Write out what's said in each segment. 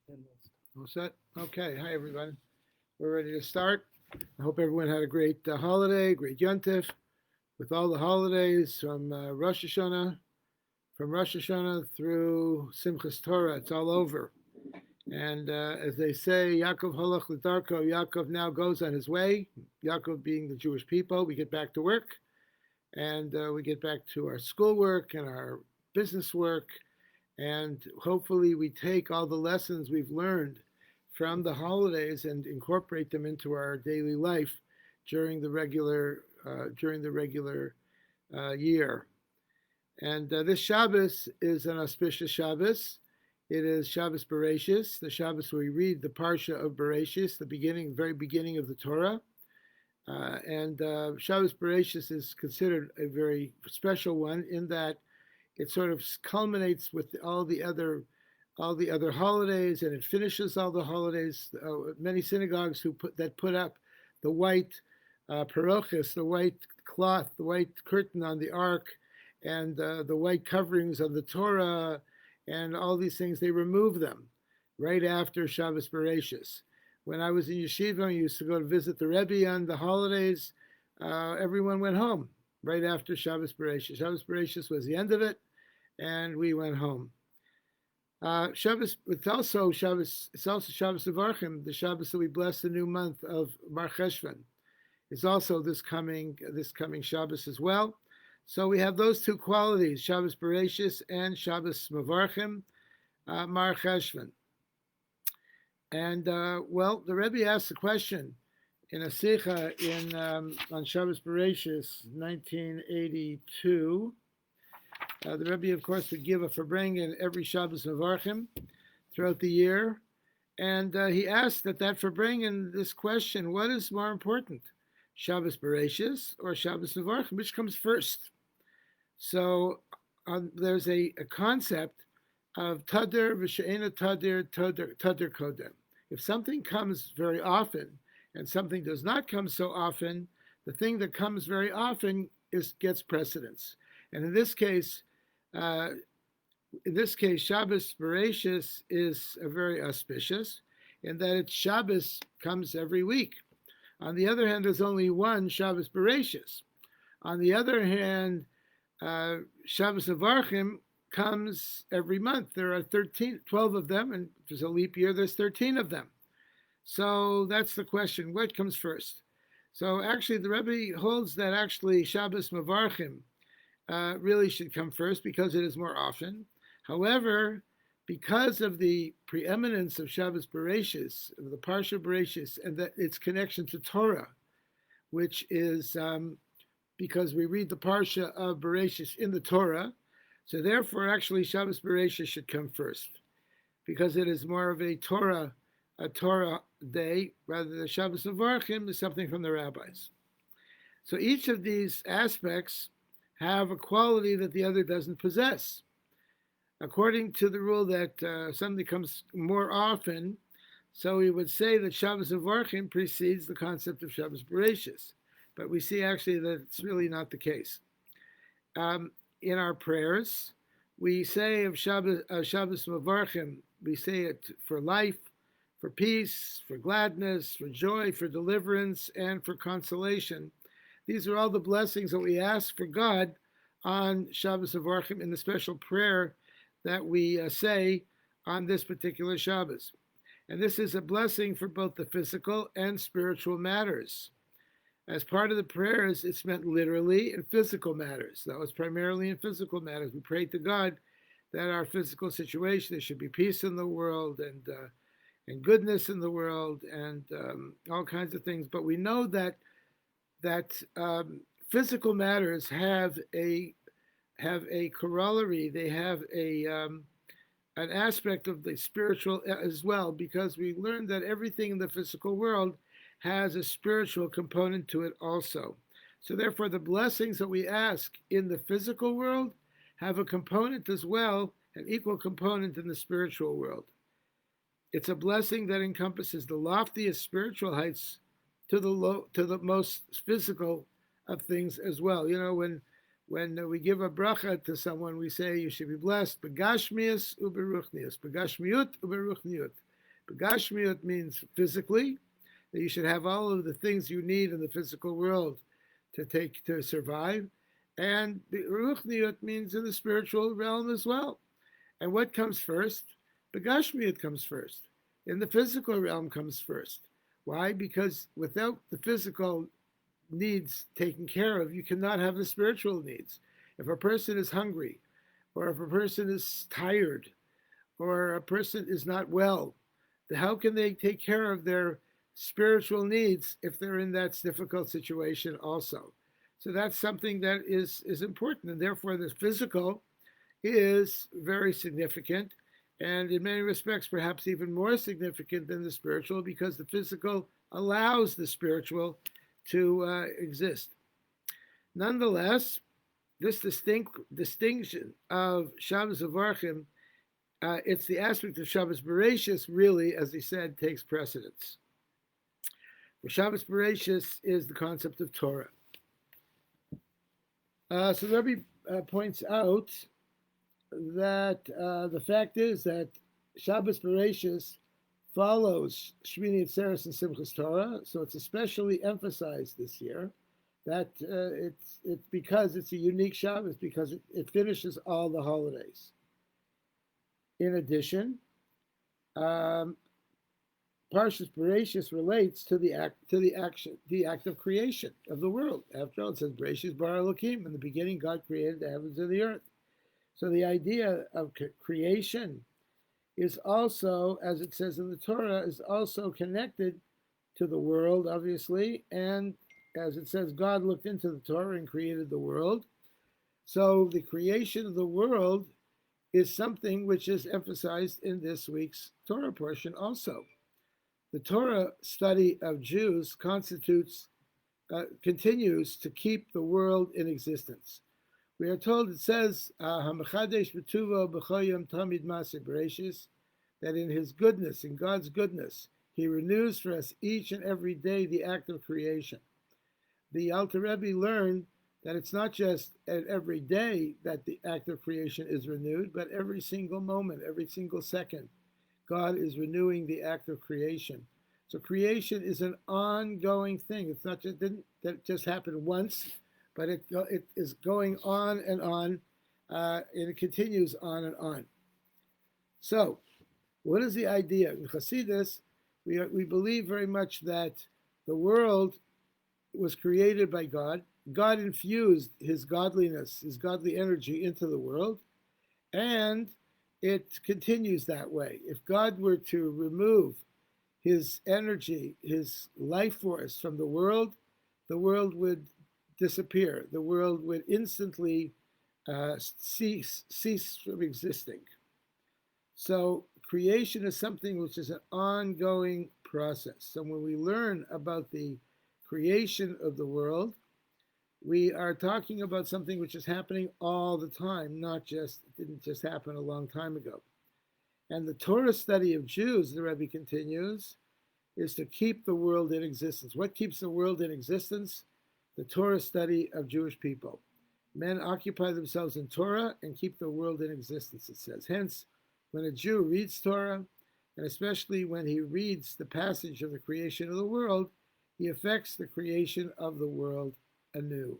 All set? Okay. Hi, everybody. We're ready to start. I hope everyone had a great holiday, great Yontif, with all the holidays from Rosh Hashanah through Simchas Torah. It's all over. And as they say, Yaakov halach l'darko, Yaakov now goes on his way. Yaakov being the Jewish people, we get back to work, and we get back to our schoolwork and our business work, and hopefully we take all the lessons we've learned from the holidays and incorporate them into our daily life during the regular year. And this Shabbos is an auspicious Shabbos. It is Shabbos Bereshis, the Shabbos where we read the Parsha of Bereshis, the very beginning of the Torah. And Shabbos Bereshis is considered a very special one in that it sort of culminates with all the other holidays, and it finishes all the holidays. Many synagogues that put up the white parochis, the white cloth, the white curtain on the ark, and the white coverings of the Torah, and all these things, they remove them right after Shabbos Bereshis. When I was in yeshiva, I used to go to visit the Rebbe on the holidays. Everyone went home right after Shabbos Bereshis. Shabbos Bereshis was the end of it, and we went home. Shabbos, it's also Shabbos Avarchim, the Shabbos that we bless the new month of Mar Cheshvan. It's also this coming Shabbos as well. So we have those two qualities, Shabbos Bereshis and Shabbos Mavarchim, Mar Cheshvan. And the Rebbe asked the question in a Sikha on Shabbos Bereshis, 1982. The Rebbe, of course, would give a Farbrengen every Shabbos Mavarchim throughout the year. And he asked that Farbrengen this question: what is more important, Shabbos Bereshis or Shabbos Mavarchim? Which comes first? So there's a concept of Tadir v'she'ena Tadir Kodem. If something comes very often and something does not come so often, the thing that comes very often gets precedence. And in this case, Shabbos Bereshis is very auspicious in that it's Shabbos comes every week. On the other hand, there's only one Shabbos Bereshis. On the other hand, Shabbos Avarchim comes every month. There are 12 of them, and if there's a leap year, there's 13 of them. So that's the question: what comes first? So actually, the Rebbe holds that actually Shabbos Mavarchim really should come first because it is more often. However, because of the preeminence of Shabbos Bereshis, of the Parsha Bereshis, and that its connection to Torah, which is because we read the Parsha of Bereshis in the Torah, so therefore actually Shabbos Bereshis should come first because it is more of a Torah day rather than Shabbos Mavarchim is something from the rabbis. So each of these aspects have a quality that the other doesn't possess. According to the rule that something comes more often, so we would say that Shabbos Avarchim precedes the concept of Shabbos Bereshis. But we see actually that it's really not the case. In our prayers, we say of Shabbos Mavarchim, we say it for life, for peace, for gladness, for joy, for deliverance, and for consolation. These are all the blessings that we ask for God on Shabbos Avarchim in the special prayer that we say on this particular Shabbos. And this is a blessing for both the physical and spiritual matters. As part of the prayers, it's meant literally in physical matters. That was primarily in physical matters. We prayed to God that our physical situation, there should be peace in the world and goodness in the world and all kinds of things. But we know that physical matters have a corollary. They have an aspect of the spiritual as well, because we learned that everything in the physical world has a spiritual component to it also. So therefore, the blessings that we ask in the physical world have a component as well, an equal component in the spiritual world. It's a blessing that encompasses the loftiest spiritual heights to the most physical of things as well. You know, when we give a bracha to someone, we say you should be blessed, begashmius uberuchnius, begashmiut uberuchniut. Begashmiut means physically, that you should have all of the things you need in the physical world to survive. And Ruchniut means in the spiritual realm as well. And what comes first? Begashmiut comes first. In the physical realm comes first. Why? Because without the physical needs taken care of, you cannot have the spiritual needs. If a person is hungry, or if a person is tired, or a person is not well, how can they take care of their spiritual needs if they're in that difficult situation also? So that's something that is important, and therefore the physical is very significant, and in many respects perhaps even more significant than the spiritual, because the physical allows the spiritual to exist. Nonetheless, this distinction of Shabbos Avarchim, it's the aspect of Shabbos Bereshis really, as he said, takes precedence. For Shabbos Bereshis is the concept of Torah. So the Rebbe points out that the fact is that Shabbos Bereshis follows Shmini Atzeres and Simchas Torah, so it's especially emphasized this year that it's because it's a unique Shabbos, because it finishes all the holidays. In addition, Parshas Bereshis relates to the act of creation of the world. After all, it says Bereshis bara Elokim. In the beginning, God created the heavens and the earth. So the idea of creation is also, as it says in the Torah, is also connected to the world, obviously, and as it says, God looked into the Torah and created the world. So the creation of the world is something which is emphasized in this week's Torah portion also. The Torah study of Jews continues to keep the world in existence. We are told, it says, "Hamachadesh b'tuvo b'choyam tamid maseh bereshis," that in His goodness, in God's goodness, He renews for us each and every day the act of creation. The Alter Rebbe learned that it's not just at every day that the act of creation is renewed, but every single moment, every single second, God is renewing the act of creation. So creation is an ongoing thing. It's not just didn't that just happened once, but it is going on, and it continues on and on. So, what is the idea? In Chassidus, we believe very much that the world was created by God. God infused His godliness, His godly energy into the world, and it continues that way. If God were to remove His energy, His life force from the world would disappear. The world would instantly cease from existing. So creation is something which is an ongoing process. So when we learn about the creation of the world, we are talking about something which is happening all the time, it didn't just happen a long time ago. And the Torah study of Jews, the Rebbe continues, is to keep the world in existence. What keeps the world in existence? The Torah study of Jewish people. Men occupy themselves in Torah and keep the world in existence, it says. Hence, when a Jew reads Torah, and especially when he reads the passage of the creation of the world, he affects the creation of the world anew.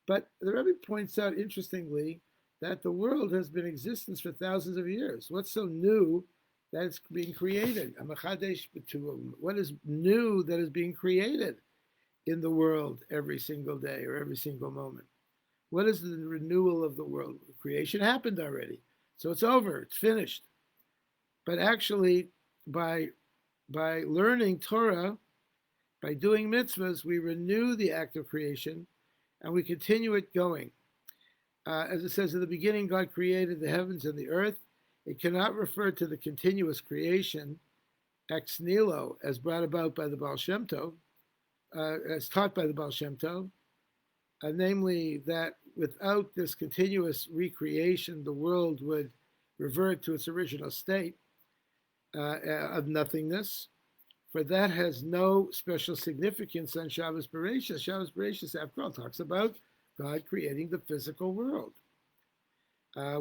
But the Rebbe points out, interestingly, that the world has been in existence for thousands of years. What's so new that it's being created? What is new that is being created in the world every single day or every single moment? What is the renewal of the world? Creation happened already, so it's over, it's finished. But actually, by learning Torah, by doing mitzvahs, we renew the act of creation and we continue it going. As it says in the beginning, God created the heavens and the earth. It cannot refer to the continuous creation, ex nihilo, as brought about by the Baal Shem Tov, as taught by the Baal Shem Tov, namely that without this continuous recreation, the world would revert to its original state of nothingness. For that has no special significance on Shabbos Bereshis. Shabbos Bereshis, after all, talks about God creating the physical world,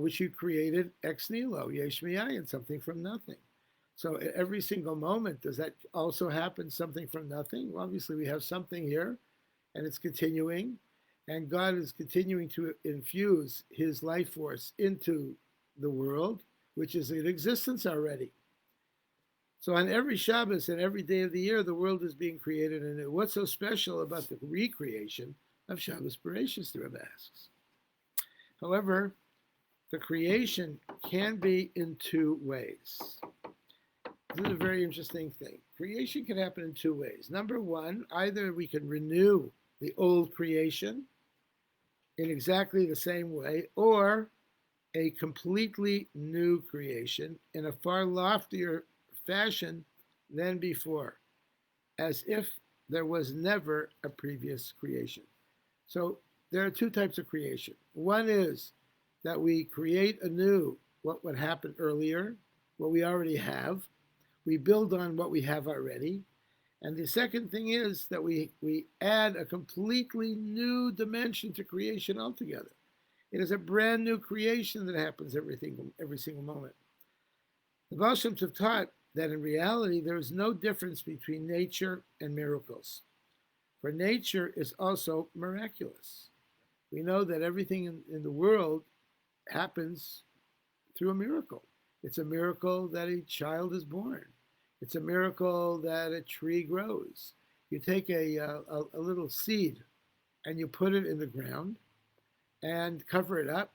which He created ex nihilo, yesh miyayin, something from nothing. So every single moment, does that also happen something from nothing? Well, obviously, we have something here, and it's continuing, and God is continuing to infuse His life force into the world, which is in existence already. So on every Shabbos and every day of the year, the world is being created anew. What's so special about the recreation of Shabbos Bereshis, the Rebbe asks? However, the creation can be in two ways. This is a very interesting thing. Creation can happen in two ways. Number one, either we can renew the old creation in exactly the same way, or a completely new creation in a far loftier fashion than before, as if there was never a previous creation. So there are two types of creation. One is that we create anew what would happen earlier, what we already have. We build on what we have already. And the second thing is that we add a completely new dimension to creation altogether. It is a brand new creation that happens every single moment. The Baal Shem Tov taught that in reality there is no difference between nature and miracles. For nature is also miraculous. We know that everything in the world happens through a miracle. It's a miracle that a child is born. It's a miracle that a tree grows. You take a little seed and you put it in the ground and cover it up.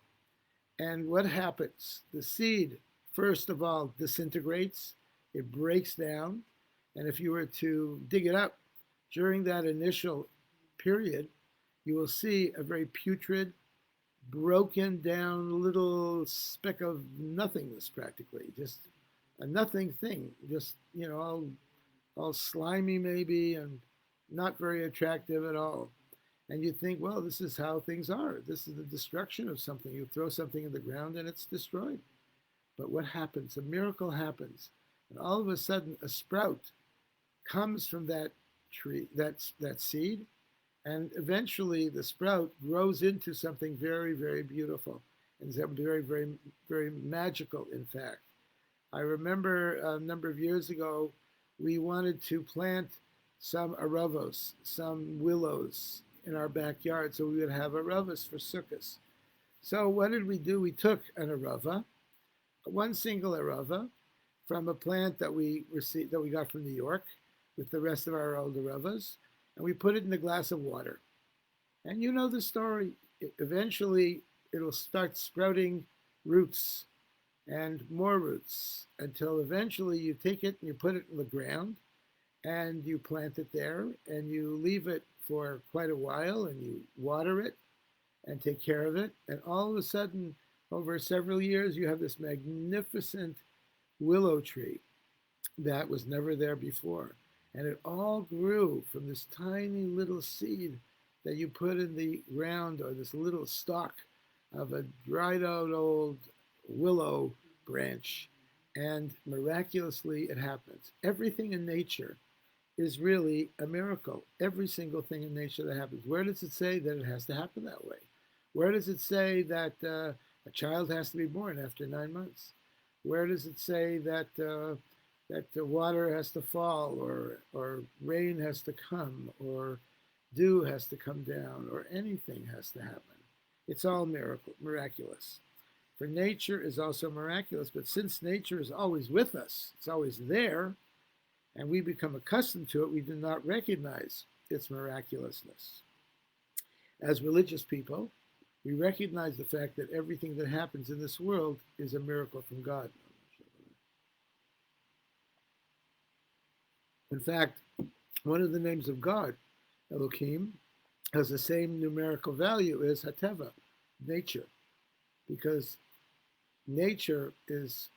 And what happens? The seed, first of all, disintegrates. It breaks down. And if you were to dig it up during that initial period, you will see a very putrid, broken down little speck of nothingness, practically, just a nothing thing, just, all slimy maybe and not very attractive at all. And you think, well, this is how things are. This is the destruction of something. You throw something in the ground and it's destroyed. But what happens? A miracle happens. And all of a sudden, a sprout comes from that tree, that seed, and eventually the sprout grows into something very, very beautiful and very, very, very magical, in fact. I remember a number of years ago, we wanted to plant some aravos, some willows in our backyard so we would have aravos for sukkahs. So what did we do? We took an arava, one single arava, from a plant that we got from New York with the rest of our old aravas, and we put it in a glass of water. And you know the story. Eventually, it'll start sprouting roots and more roots until eventually you take it and you put it in the ground and you plant it there and you leave it for quite a while and you water it and take care of it. And all of a sudden, over several years, you have this magnificent willow tree that was never there before. And it all grew from this tiny little seed that you put in the ground, or this little stalk of a dried out old willow branch. And miraculously, it happens. Everything in nature is really a miracle. Every single thing in nature that happens. Where does it say that it has to happen that way? Where does it say that a child has to be born after 9 months? Where does it say that that the water has to fall, or rain has to come, or dew has to come down, or anything has to happen? It's all miraculous. For nature is also miraculous, but since nature is always with us, it's always there, and we become accustomed to it, we do not recognize its miraculousness. As religious people, we recognize the fact that everything that happens in this world is a miracle from God. In fact, one of the names of God, Elohim, has the same numerical value as Hateva, nature, because nature is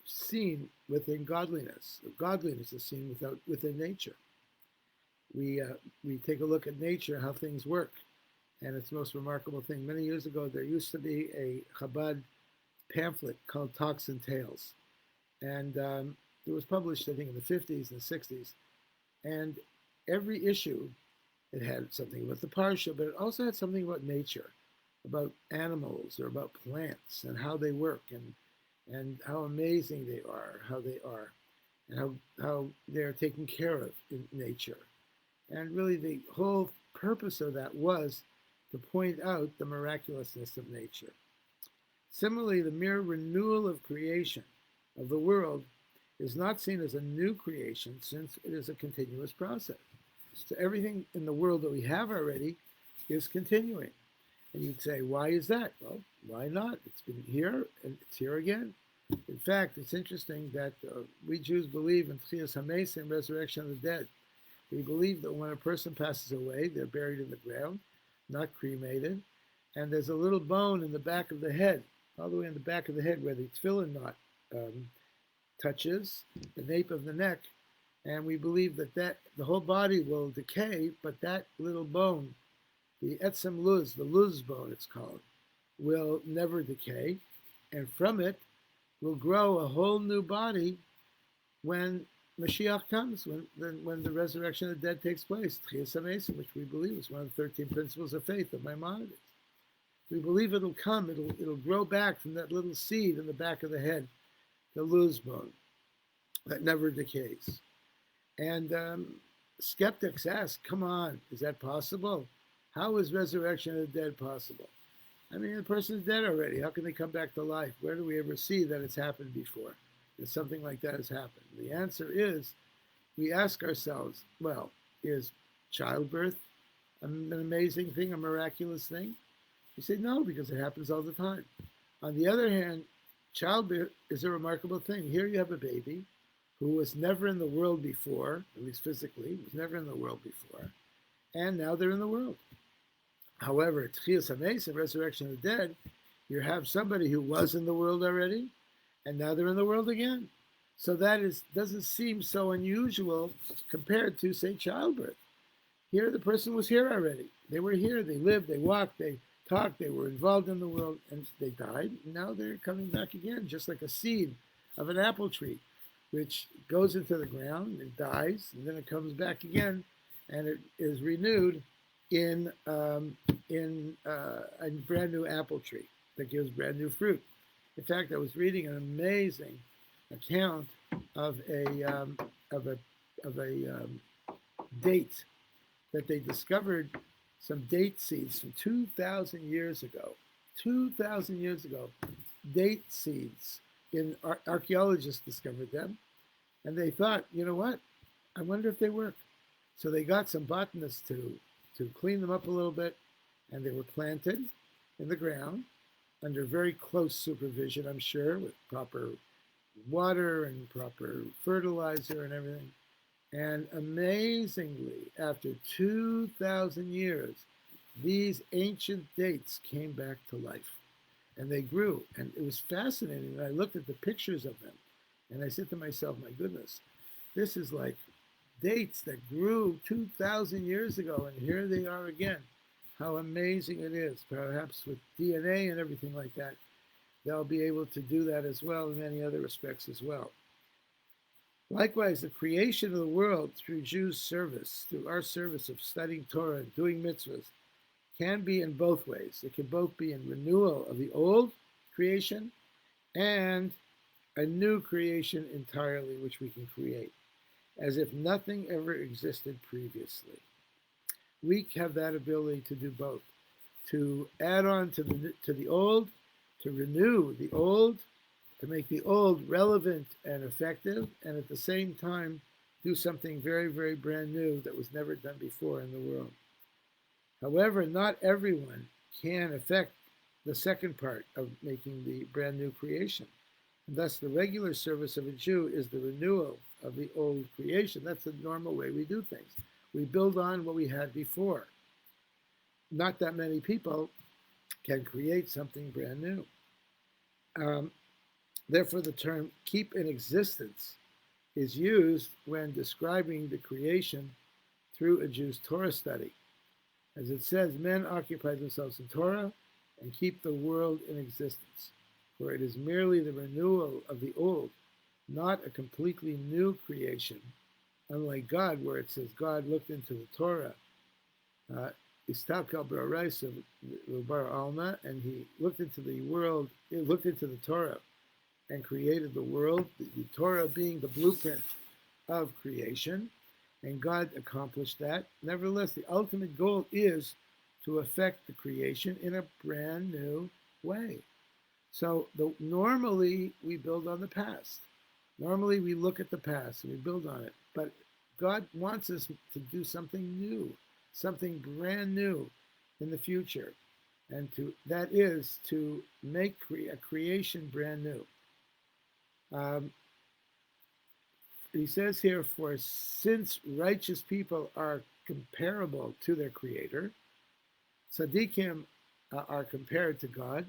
seen within godliness. Godliness is seen within nature. We take a look at nature, how things work, and it's the most remarkable thing. Many years ago, there used to be a Chabad pamphlet called Talks and Tales, and it was published, I think, in the 50s and 60s. And every issue, it had something about the Parsha, but it also had something about nature, about animals or about plants and how they work and how amazing they are, how they are. and how they're taken care of in nature. And really, the whole purpose of that was to point out the miraculousness of nature. Similarly, the mere renewal of creation of the world is not seen as a new creation since it is a continuous process. So everything in the world that we have already is continuing. And you'd say, why is that? Well, why not? It's been here and it's here again. In fact, it's interesting that we Jews believe in Tchias HaMesim, and resurrection of the dead. We believe that when a person passes away, they're buried in the ground, not cremated, and there's a little bone in the back of the head, all the way in the back of the head where the tefillin knot touches the nape of the neck, and we believe that the whole body will decay, but that little bone, the etzem luz, the luz bone it's called, will never decay, and from it will grow a whole new body when Mashiach comes, when the resurrection of the dead takes place, Tchias HaMesim, which we believe is one of the 13 principles of faith of Maimonides. We believe it'll come, it'll grow back from that little seed in the back of the head, the luz bone, that never decays. And skeptics ask, come on, is that possible? How is resurrection of the dead possible? I mean, the person's dead already. How can they come back to life? Where do we ever see that it's happened before? That something like that has happened? The answer is, we ask ourselves, well, is childbirth an amazing thing, a miraculous thing? We say no, because it happens all the time. On the other hand, childbirth is a remarkable thing. Here you have a baby who was never in the world before, at least physically, was never in the world before, and now they're in the world. However, Tchias HaMesim, resurrection of the dead, you have somebody who was in the world already, and now they're in the world again. So that doesn't seem so unusual compared to, say, childbirth. Here, the person was here already. They were here, they lived, they walked, they talked, they were involved in the world, and they died. And now they're coming back again, just like a seed of an apple tree, which goes into the ground and dies, and then it comes back again, and it is renewed in a brand new apple tree that gives brand new fruit. In fact, I was reading an amazing account of a date that they discovered some date seeds from 2,000 years ago. 2,000 years ago, date seeds. Archaeologists discovered them, and they thought, you know what? I wonder if they work. So they got some botanists to clean them up a little bit, and they were planted in the ground under very close supervision, I'm sure, with proper water and proper fertilizer and everything. And amazingly, after 2,000 years, these ancient dates came back to life, and they grew. And it was fascinating. And I looked at the pictures of them, and I said to myself, my goodness, this is like dates that grew 2,000 years ago, and here they are again. How amazing it is. Perhaps with DNA and everything like that, they'll be able to do that as well in many other respects as well. Likewise, the creation of the world through Jews' service, through our service of studying Torah and doing mitzvahs, can be in both ways. It can both be in renewal of the old creation and a new creation entirely, which we can create, as if nothing ever existed previously. We have that ability to do both, to add on to the old, to renew the old, to make the old relevant and effective, and at the same time do something very, very brand new that was never done before in the world. However, not everyone can affect the second part of making the brand new creation. And thus, the regular service of a Jew is the renewal of the old creation. That's the normal way we do things. We build on what we had before. Not that many people can create something brand new. Therefore, the term keep in existence is used when describing the creation through a Jew's Torah study. As it says, men occupy themselves in Torah and keep the world in existence, for it is merely the renewal of the old, not a completely new creation, unlike God, where it says God looked into the Torah, Istakal B'Araisa Bar Alma, and he looked into the world, he looked into the Torah, and created the world, the Torah being the blueprint of creation, and God accomplished that. Nevertheless, the ultimate goal is to affect the creation in a brand new way. So normally we build on the past. Normally we look at the past and we build on it. But God wants us to do something new, something brand new in the future. And that is to make a creation brand new. He says here, for since righteous people are comparable to their creator, tzaddikim are compared to God,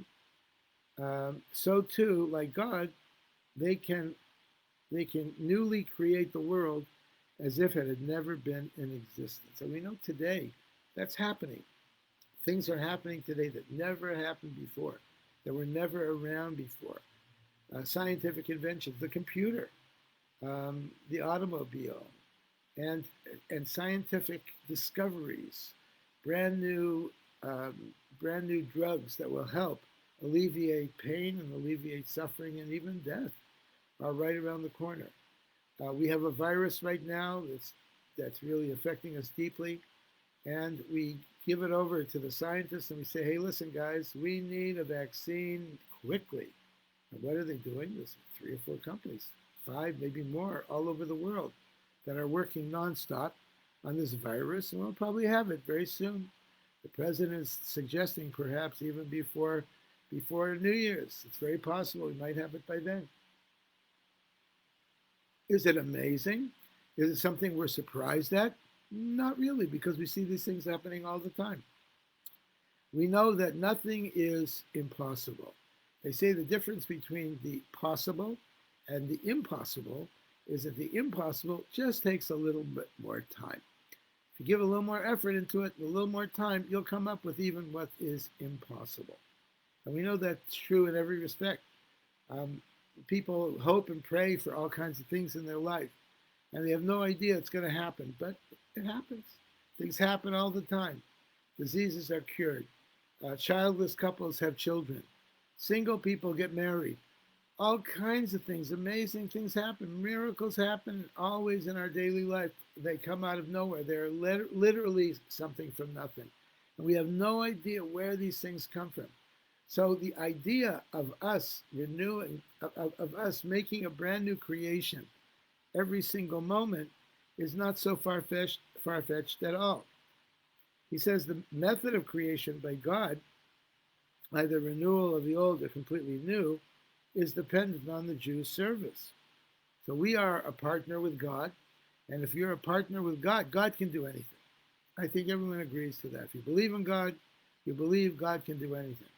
so too, like God, they can newly create the world as if it had never been in existence. And we know today that's happening. Things are happening today that never happened before, that were never around before. Scientific inventions, the computer, the automobile, and scientific discoveries, brand new drugs that will help alleviate pain and alleviate suffering and even death are right around the corner. We have a virus right now that's really affecting us deeply, and we give it over to the scientists and we say, hey, listen, guys, we need a vaccine quickly. And what are they doing? There's 3 or 4 companies, 5, maybe more, all over the world that are working nonstop on this virus, and we'll probably have it very soon. The president is suggesting perhaps even before New Year's. It's very possible we might have it by then. Is it amazing? Is it something we're surprised at? Not really, because we see these things happening all the time. We know that nothing is impossible. They say the difference between the possible and the impossible is that the impossible just takes a little bit more time. If you give a little more effort into it, a little more time, you'll come up with even what is impossible. And we know that's true in every respect. People hope and pray for all kinds of things in their life, and they have no idea it's going to happen, but it happens. Things happen all the time. Diseases are cured. Childless couples have children. Single people get married. All kinds of things, amazing things happen. Miracles happen always in our daily life. They come out of nowhere. They're literally something from nothing. And we have no idea where these things come from. So the idea of us renewing, of us making a brand new creation every single moment is not so far-fetched at all. He says the method of creation by God, either renewal of the old or completely new, is dependent on the Jew's service. So we are a partner with God, and if you're a partner with God, God can do anything. I think everyone agrees to that. If you believe in God, you believe God can do anything.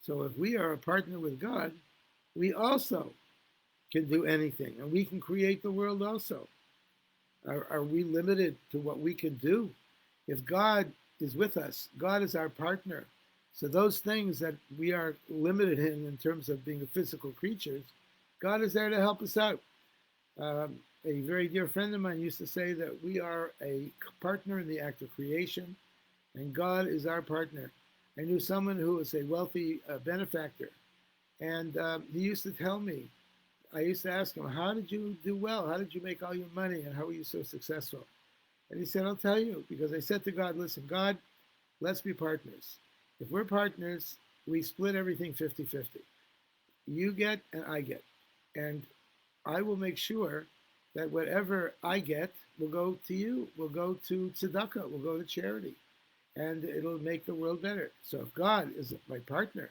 So if we are a partner with God, we also can do anything, and we can create the world also. Are we limited to what we can do? If God is with us, God is our partner. So those things that we are limited in terms of being physical creatures, God is there to help us out. A very dear friend of mine used to say that we are a partner in the act of creation, and God is our partner. I knew someone who was a wealthy benefactor, and he used to tell me, I used to ask him, how did you do well? How did you make all your money, and how were you so successful? And he said, I'll tell you, because I said to God, listen, God, let's be partners. If we're partners, we split everything 50-50. You get and I get. And I will make sure that whatever I get will go to you, will go to tzedakah, will go to charity, and it'll make the world better. So if God is my partner,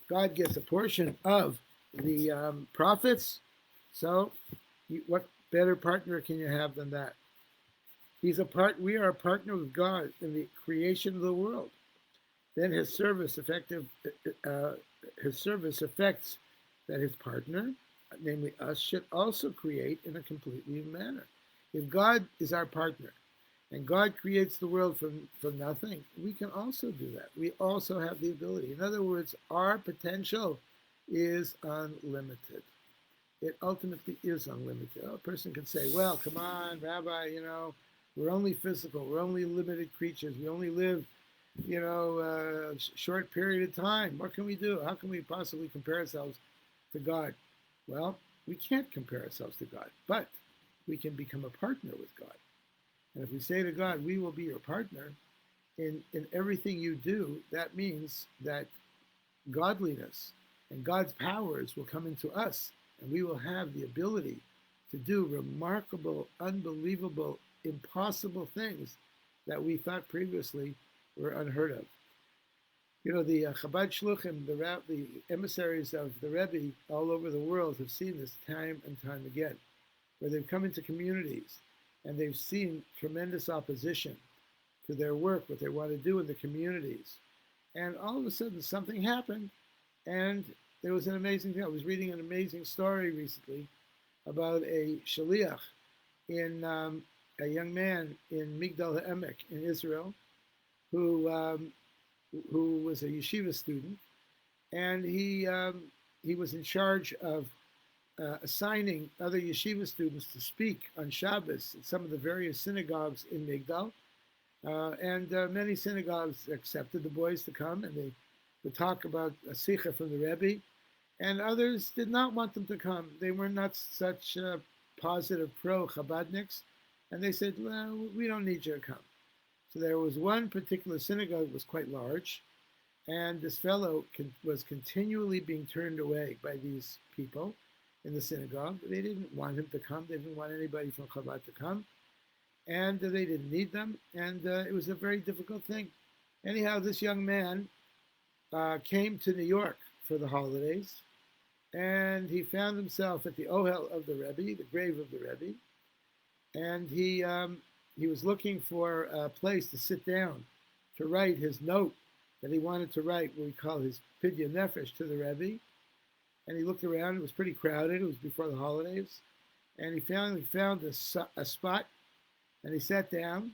God gets a portion of the profits, so what better partner can you have than that? We are a partner with God in the creation of the world. Then his service affects that his partner, namely us, should also create in a completely new manner. If God is our partner and God creates the world from nothing, we can also do that. We also have the ability. In other words, our potential is unlimited. It ultimately is unlimited. A person can say, well, come on, Rabbi, we're only physical. We're only limited creatures. We only live, a short period of time. What can we do? How can we possibly compare ourselves to God? Well, we can't compare ourselves to God, but we can become a partner with God. And if we say to God, we will be your partner in everything you do, that means that godliness and God's powers will come into us, and we will have the ability to do remarkable, unbelievable, impossible things that we thought previously were unheard of. You know, the Chabad Shluchim, the emissaries of the Rebbe all over the world have seen this time and time again, where they've come into communities and they've seen tremendous opposition to their work, what they want to do in the communities. And all of a sudden something happened, and there was an amazing thing. I was reading an amazing story recently about a shaliach in a young man in Migdal HaEmek in Israel who was a yeshiva student, and he was in charge of assigning other yeshiva students to speak on Shabbos at some of the various synagogues in Migdal. And many synagogues accepted the boys to come, and they would talk about a sikha from the Rebbe, and others did not want them to come. They were not such positive pro-Chabadniks, and they said, well, we don't need you to come. So there was one particular synagogue that was quite large, and this fellow was continually being turned away by these people in the synagogue. They didn't want him to come. They didn't want anybody from Chabad to come, and they didn't need them, and it was a very difficult thing. Anyhow, this young man came to New York for the holidays, and he found himself at the Ohel of the Rebbe, the grave of the Rebbe, and he was looking for a place to sit down to write his note that he wanted to write, what we call his Pidya Nefesh, to the Rebbe. And he looked around. It was pretty crowded. It was before the holidays. And he finally found a spot, and he sat down.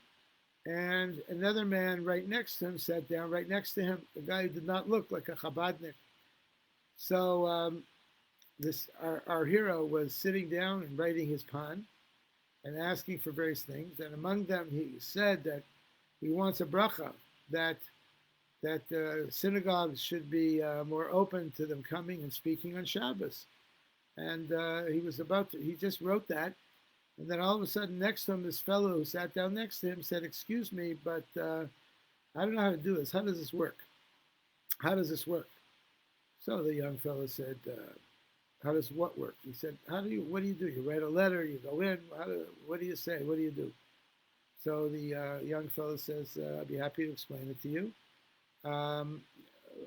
And another man right next to him sat down right next to him, a guy who did not look like a Chabadnik. So our hero was sitting down and writing his pan and asking for various things. And among them, he said that he wants a bracha, that synagogues should be more open to them coming and speaking on Shabbos. And he just wrote that. And then all of a sudden, next to him, this fellow who sat down next to him said, excuse me, but I don't know how to do this. How does this work? How does this work? So the young fellow said, how does what work? He said, what do you do? You write a letter, you go in, what do you say? What do you do? So the young fellow says, I'd be happy to explain it to you.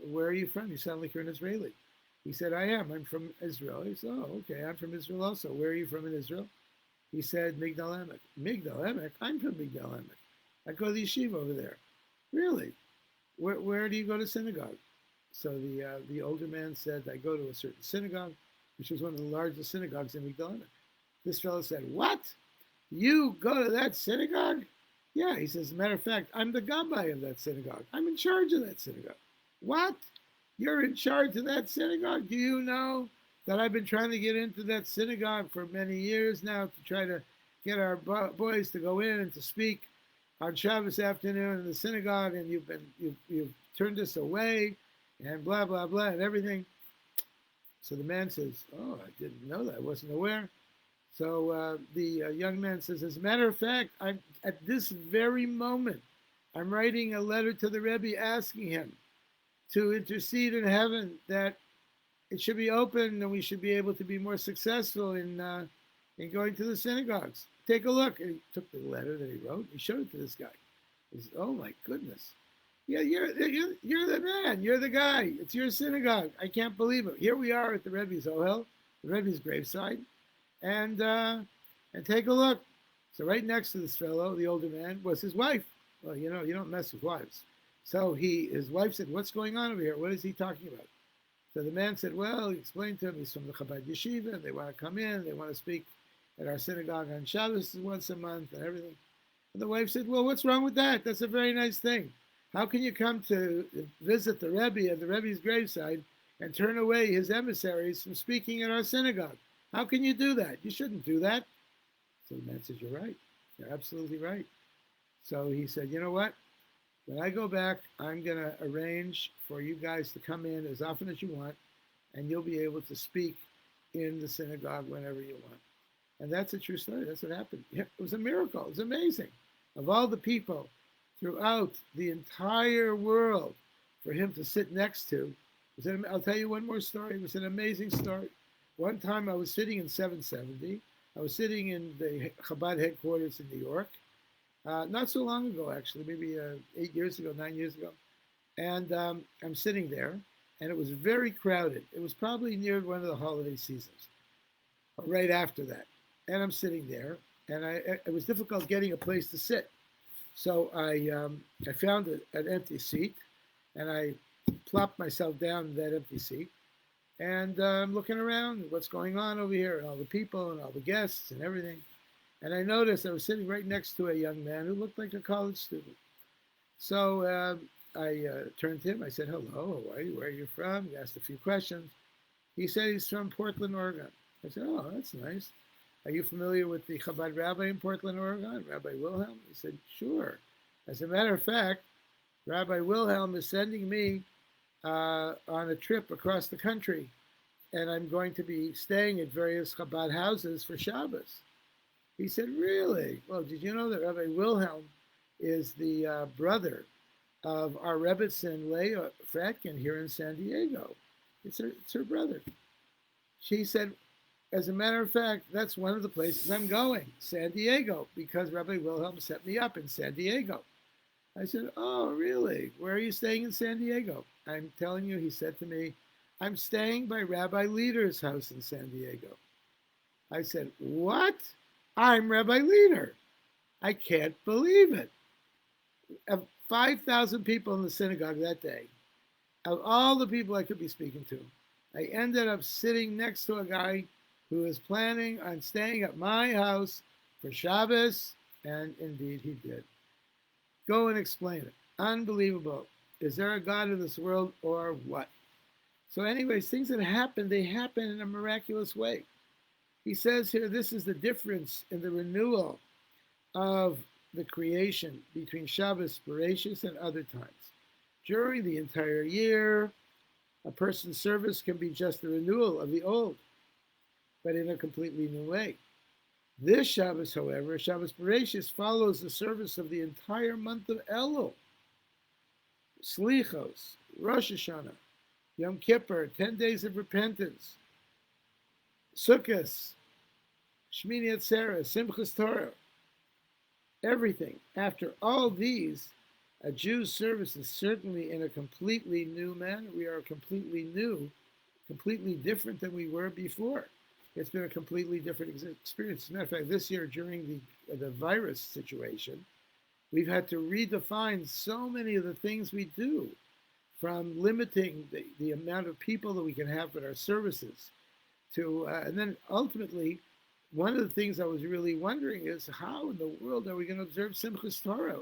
Where are you from? You sound like you're an Israeli. He said, I am. I'm from Israel. He said, oh, okay, I'm from Israel also. Where are you from in Israel? He said, Migdal HaEmek. Migdal HaEmek? I'm from Migdal HaEmek. I go to the yeshiva over there. Really? Where do you go to synagogue? So the older man said, I go to a certain synagogue, which was one of the largest synagogues in Migdal HaEmek. This fellow said, what? You go to that synagogue? Yeah, he says, as a matter of fact, I'm the gabbai of that synagogue. I'm in charge of that synagogue. What? You're in charge of that synagogue? Do you know that I've been trying to get into that synagogue for many years now to try to get our boys to go in and to speak on Shabbos afternoon in the synagogue, and you've turned us away, and blah, blah, blah, and everything. So the man says, oh, I didn't know that. I wasn't aware. So the young man says, as a matter of fact, at this very moment, I'm writing a letter to the Rebbe asking him to intercede in heaven that it should be open and we should be able to be more successful in going to the synagogues. Take a look. And he took the letter that he wrote. He showed it to this guy. He said, oh my goodness. Yeah, you're the man. You're the guy. It's your synagogue. I can't believe it. Here we are at the Rebbe's Ohel, the Rebbe's graveside. And take a look. So right next to this fellow, the older man, was his wife. Well, you know, you don't mess with wives. So his wife said, what's going on over here? What is he talking about? So the man said, well, he explained to him, he's from the Chabad Yeshiva, and they want to come in, they want to speak at our synagogue on Shabbos once a month and everything. And the wife said, well, what's wrong with that? That's a very nice thing. How can you come to visit the Rebbe at the Rebbe's graveside and turn away his emissaries from speaking at our synagogue? How can you do that? You shouldn't do that. So the man says, you're right. You're absolutely right. So he said, you know what? When I go back, I'm going to arrange for you guys to come in as often as you want, and you'll be able to speak in the synagogue whenever you want. And that's a true story. That's what happened. It was a miracle. It was amazing. Of all the people throughout the entire world, for him to sit next to, I'll tell you one more story. It was an amazing story. One time I was sitting in 770. I was sitting in the Chabad headquarters in New York, not so long ago, actually, maybe 8 years ago, 9 years ago. And I'm sitting there, and it was very crowded. It was probably near one of the holiday seasons, or right after that. And I'm sitting there, and it was difficult getting a place to sit. So I found an empty seat, and I plopped myself down in that empty seat. And I'm looking around, what's going on over here, and all the people, and all the guests, and everything. And I noticed I was sitting right next to a young man who looked like a college student. So I turned to him. I said, hello, how are you? Where are you from? He asked a few questions. He said he's from Portland, Oregon. I said, oh, that's nice. Are you familiar with the Chabad rabbi in Portland, Oregon, Rabbi Wilhelm? He said, sure. As a matter of fact, Rabbi Wilhelm is sending me on a trip across the country, and I'm going to be staying at various Chabad houses for Shabbos. He said, really? Well, did you know that Rabbi Wilhelm is the brother of our Rebbetzin Leah Fratkin here in San Diego? It's her brother. She said, as a matter of fact, that's one of the places I'm going, San Diego, because Rabbi Wilhelm set me up in San Diego. I said, oh, really? Where are you staying in San Diego? I'm telling you, he said to me, I'm staying by Rabbi Leider's house in San Diego. I said, what? I'm Rabbi Leider. I can't believe it. Of 5,000 people in the synagogue that day, of all the people I could be speaking to, I ended up sitting next to a guy who was planning on staying at my house for Shabbos, and indeed he did. Go and explain it. Unbelievable. Is there a God in this world or what? So anyways, things that happen, they happen in a miraculous way. He says here, this is the difference in the renewal of the creation between Shabbos, Bereshis, and other times. During the entire year, a person's service can be just the renewal of the old, but in a completely new way. This Shabbos, however, Shabbos Bereshis, follows the service of the entire month of Elul. Slichos, Rosh Hashanah, Yom Kippur, 10 days of repentance, Sukkot, Shmini Atzeret, Simchas Torah, everything. After all these, a Jew's service is certainly in a completely new manner. We are completely new, completely different than we were before. It's been a completely different experience. As a matter of fact, this year during the virus situation, we've had to redefine so many of the things we do, from limiting the amount of people that we can have at our services to, and then ultimately, one of the things I was really wondering is how in the world are we going to observe Simchas Torah?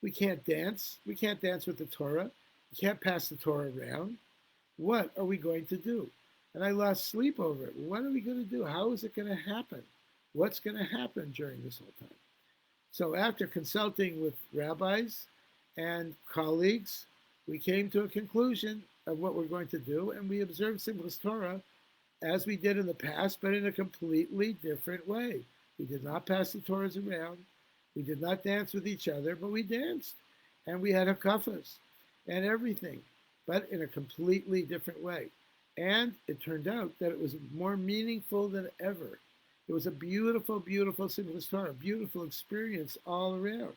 We can't dance. We can't dance with the Torah. We can't pass the Torah around. What are we going to do? And I lost sleep over it. What are we going to do? How is it going to happen? What's going to happen during this whole time? So after consulting with rabbis and colleagues, we came to a conclusion of what we're going to do, and we observed Simchas Torah as we did in the past, but in a completely different way. We did not pass the Torahs around. We did not dance with each other, but we danced. And we had hakafas and everything, but in a completely different way. And it turned out that it was more meaningful than ever. It was a beautiful, beautiful Simchas Torah, beautiful experience all around.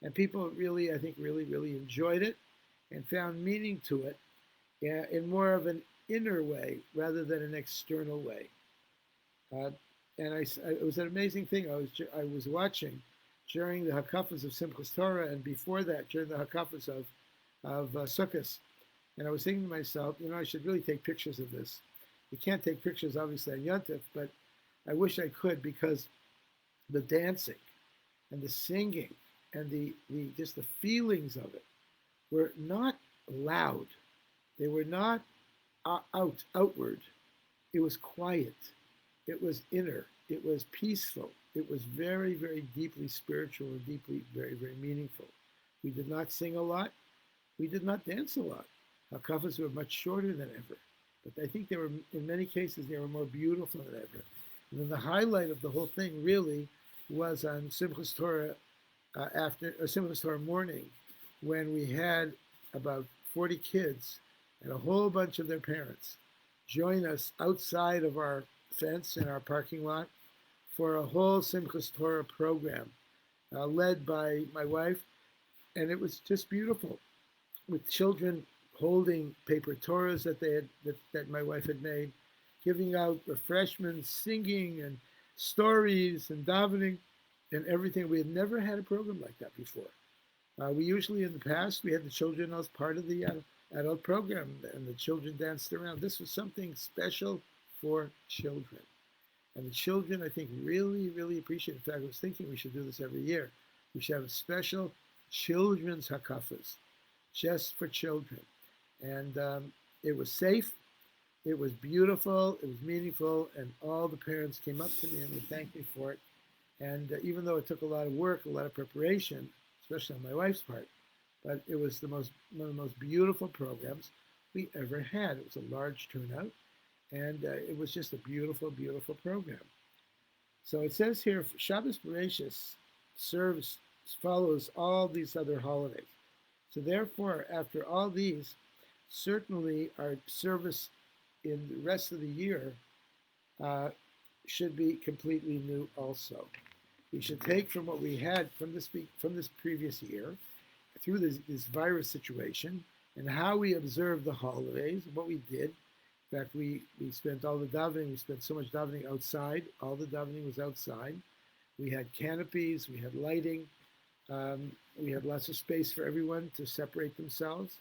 And people really, I think, really enjoyed it and found meaning to it in more of an inner way rather than an external way. And it was an amazing thing. I was watching during the hakafas of Simchas Torah, and before that, during the hakafas of Sukkot. And I was thinking to myself, I should really take pictures of this. You can't take pictures, obviously, on Yontif, but I wish I could, because the dancing and the singing and the just the feelings of it were not loud. They were not outward. It was quiet. It was inner. It was peaceful. It was very, very deeply spiritual and deeply, very, very meaningful. We did not sing a lot. We did not dance a lot. Our kafas were much shorter than ever, But I think they were, in many cases, they were more beautiful than ever. And then the highlight of the whole thing really was on Simchas Torah Simchas Torah morning, when we had about 40 kids and a whole bunch of their parents join us outside of our fence in our parking lot for a whole Simchas Torah program led by my wife. And it was just beautiful, with children holding paper Torahs that my wife had made, giving out refreshments, singing and stories and davening and everything. We had never had a program like that before. We usually, in the past, we had the children as part of the adult program, and the children danced around. This was something special for children. And the children, I think, really, really appreciate it. In fact, I was thinking we should do this every year. We should have a special children's hakafas, just for children. And it was safe, it was beautiful, it was meaningful, and all the parents came up to me and they thanked me for it. And even though it took a lot of work, a lot of preparation, especially on my wife's part, but it was one of the most beautiful programs we ever had. It was a large turnout, and it was just a beautiful, beautiful program. So it says here, Shabbos Bereshis follows all these other holidays. So therefore, after all these, certainly our service in the rest of the year should be completely new also. We should take from what we had from this previous year, through this virus situation, and how we observed the holidays, and what we did. In fact, we spent all the davening, we spent so much davening outside. All the davening was outside. We had canopies, we had lighting, we had lots of space for everyone to separate themselves.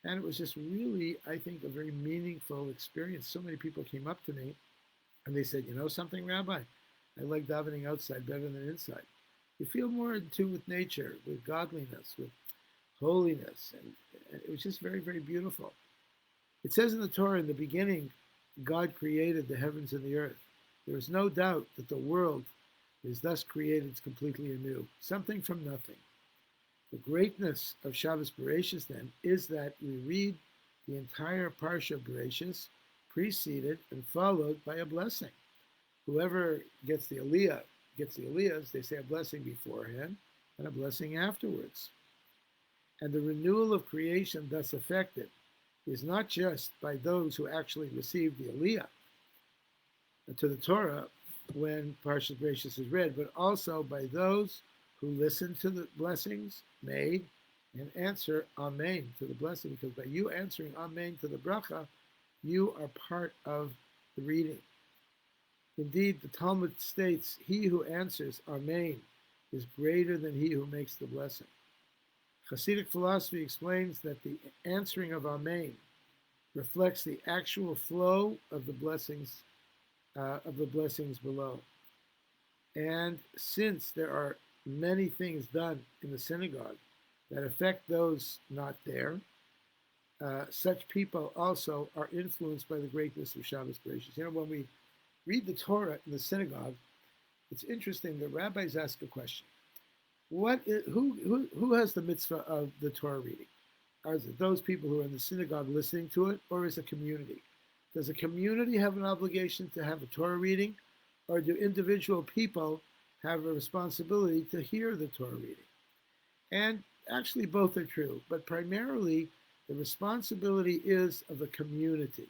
And it was just really, I think, a very meaningful experience. So many people came up to me and they said, you know something, Rabbi? I like davening outside better than inside. You feel more in tune with nature, with godliness, with holiness. And it was just very, very beautiful. It says in the Torah, in the beginning, God created the heavens and the earth. There is no doubt that the world is thus created completely anew, something from nothing. The greatness of Shabbos Bereshis, then, is that we read the entire Parsha Bereshis preceded and followed by a blessing. Whoever gets the Aliyahs, they say a blessing beforehand and a blessing afterwards. And the renewal of creation thus affected is not just by those who actually receive the Aliyah to the Torah when Parsha Bereshis is read, but also by those who listen to the blessings made and answer Amen to the blessing, because by you answering Amen to the bracha, you are part of the reading. Indeed, the Talmud states, he who answers Amen is greater than he who makes the blessing. Hasidic philosophy explains that the answering of Amen reflects the actual flow of the blessings below. And since there are many things done in the synagogue that affect those not there, such people also are influenced by the greatness of Shabbos Bereshis. You know, when we read the Torah in the synagogue, it's interesting that rabbis ask a question. Who has the mitzvah of the Torah reading? Are it those people who are in the synagogue listening to it, or is a community? Does a community have an obligation to have a Torah reading, or do individual people have a responsibility to hear the Torah reading? And actually both are true, but primarily the responsibility is of the community.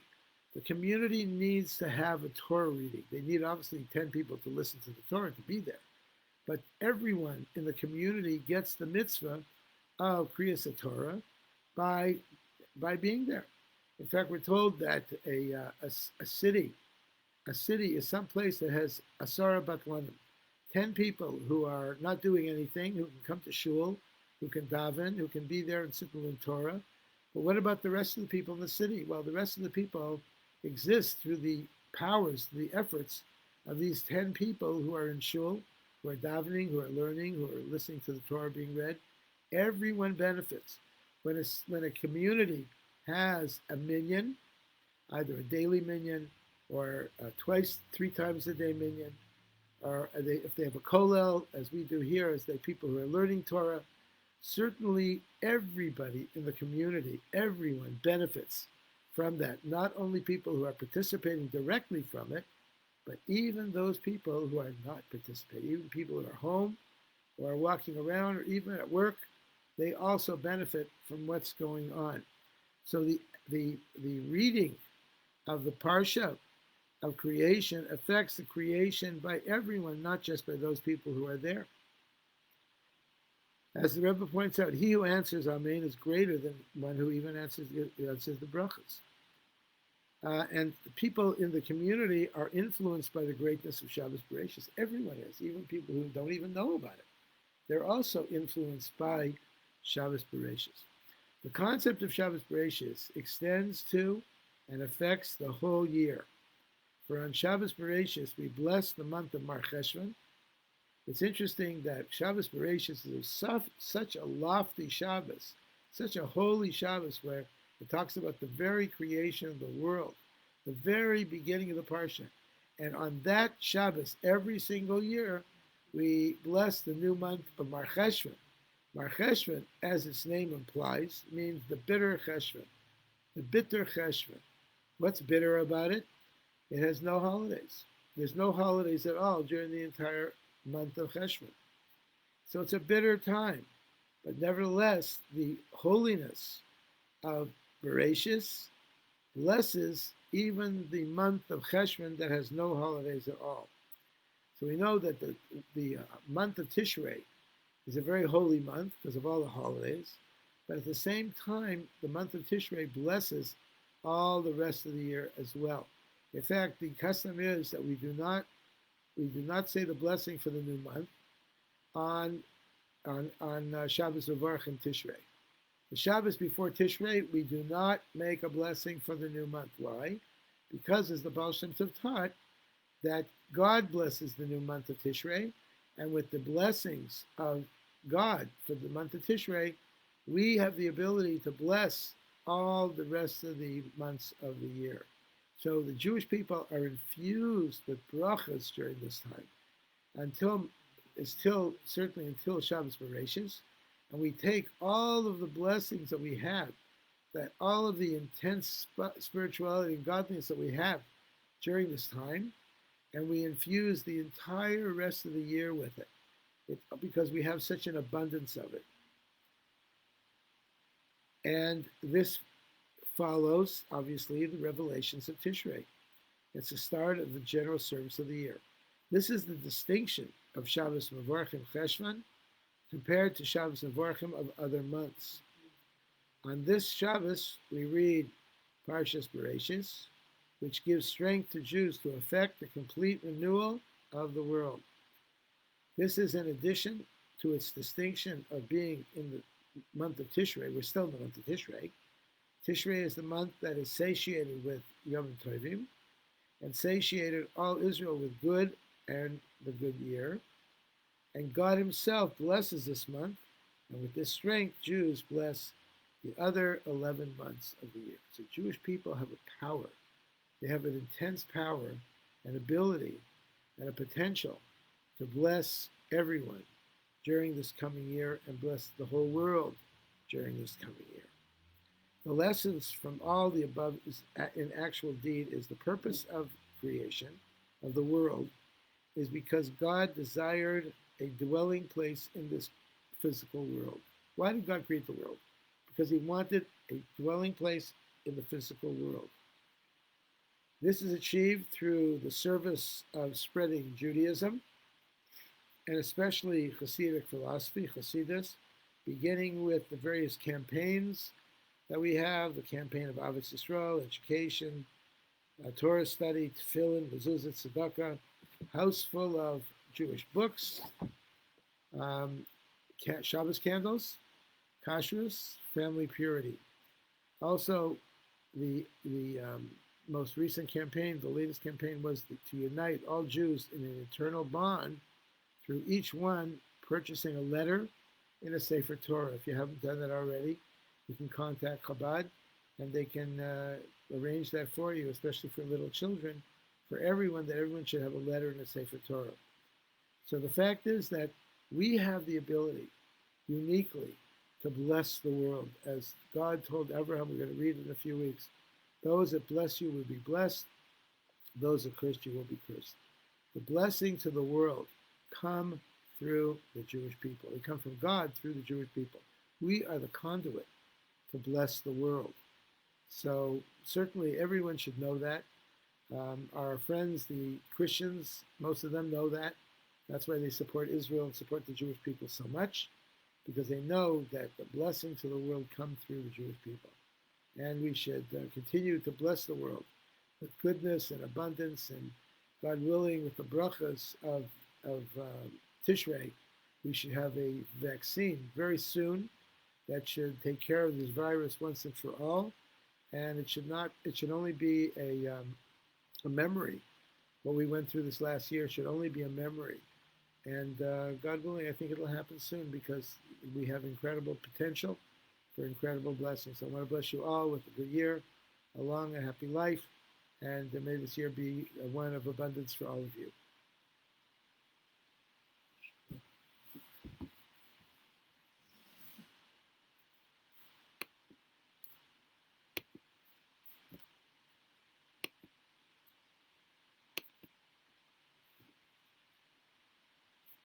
The community needs to have a Torah reading. They need obviously 10 people to listen to the Torah to be there. But everyone in the community gets the mitzvah of Kriyas Torah by being there. In fact, we're told that a city is some place that has Asara Batlanim, 10 people who are not doing anything, who can come to shul, who can daven, who can be there and sit and learn Torah. But what about the rest of the people in the city? Well, the rest of the people exist through the powers, the efforts of these 10 people who are in shul, who are davening, who are learning, who are listening to the Torah being read. Everyone benefits. When a community has a minyan, either a daily minyan or three times a day minyan, or if they have a Kollel, as we do here, as the people who are learning Torah, certainly everybody in the community, everyone benefits from that. Not only people who are participating directly from it, but even those people who are not participating, even people who are home or are walking around or even at work, they also benefit from what's going on. So the reading of the Parsha of creation affects the creation by everyone, not just by those people who are there. As the Rebbe points out, he who answers Amen is greater than one who even answers the brachas. And people in the community are influenced by the greatness of Shabbos Bereshis. Everyone is, even people who don't even know about it. They're also influenced by Shabbos Bereshis. The concept of Shabbos Bereshis extends to and affects the whole year. For on Shabbos Bereshis, we bless the month of Mar Cheshvan. It's interesting that Shabbos Bereshis is such a lofty Shabbos, such a holy Shabbos, where it talks about the very creation of the world, the very beginning of the Parsha. And on that Shabbos, every single year, we bless the new month of Mar Cheshvan. Mar Cheshvan, as its name implies, means the bitter Cheshvan, the bitter Cheshvan. What's bitter about it? It has no holidays. There's no holidays at all during the entire month of Cheshvan. So it's a bitter time. But nevertheless, the holiness of Bereshis blesses even the month of Cheshvan that has no holidays at all. So we know that the month of Tishrei is a very holy month because of all the holidays. But at the same time, the month of Tishrei blesses all the rest of the year as well. In fact, the custom is that we do not say the blessing for the new month on Shabbos Uvarach and Tishrei. The Shabbos before Tishrei, we do not make a blessing for the new month. Why? Because, as the Baal Shem Tov taught, that God blesses the new month of Tishrei, and with the blessings of God for the month of Tishrei, we have the ability to bless all the rest of the months of the year. So the Jewish people are infused with brachas during this time, certainly until Shabbos Bereshis, and we take all of the blessings that we have, that all of the intense spirituality and godliness that we have during this time, and we infuse the entire rest of the year with it because we have such an abundance of it. And this follows, obviously, the revelations of Tishrei. It's the start of the general service of the year. This is the distinction of Shabbos Mevorchim Cheshvan compared to Shabbos Mevorchim of other months. On this Shabbos, we read Parshas Bereshis, which gives strength to Jews to effect the complete renewal of the world. This is in addition to its distinction of being in the month of Tishrei. We're still in the month of Tishrei. Tishrei is the month that is satiated with Yom Tovim and satiated all Israel with good and the good year. And God himself blesses this month, and with this strength, Jews bless the other 11 months of the year. So Jewish people have a power. They have an intense power, an ability, and a potential to bless everyone during this coming year and bless the whole world during this coming year. The lessons from all the above in actual deed is the purpose of creation of the world is because God desired a dwelling place in this physical world. Why did God create the world? Because he wanted a dwelling place in the physical world. This is achieved through the service of spreading Judaism, and especially Hasidic philosophy, Hasidus, beginning with the various campaigns that we have, the campaign of Ahavas Yisrael, education, Torah study, tefillin, mezuzah, tzedakah, house full of Jewish books, Shabbos candles, kashrus, family purity. Also, the most recent campaign, the latest campaign, was to unite all Jews in an eternal bond through each one purchasing a letter in a Sefer Torah. If you haven't done that already, you can contact Chabad, and they can arrange that for you, especially for little children, for everyone, that everyone should have a letter in a Sefer Torah. So the fact is that we have the ability, uniquely, to bless the world. As God told Abraham, we're going to read in a few weeks, Those that bless you will be blessed. Those that curse you will be cursed. The blessing to the world come through the Jewish people. They come from God through the Jewish people. We are the conduit to bless the world. So certainly everyone should know that. Our friends, the Christians, most of them know that. That's why they support Israel and support the Jewish people so much, because they know that the blessing to the world come through the Jewish people. And we should continue to bless the world with goodness and abundance, and God willing, with the brachas of Tishrei, we should have a vaccine very soon that should take care of this virus once and for all. And it should only be a memory. What we went through this last year should only be a memory. And God willing, I think it'll happen soon, because we have incredible potential for incredible blessings. So I want to bless you all with a good year, a long and happy life, and may this year be one of abundance for all of you.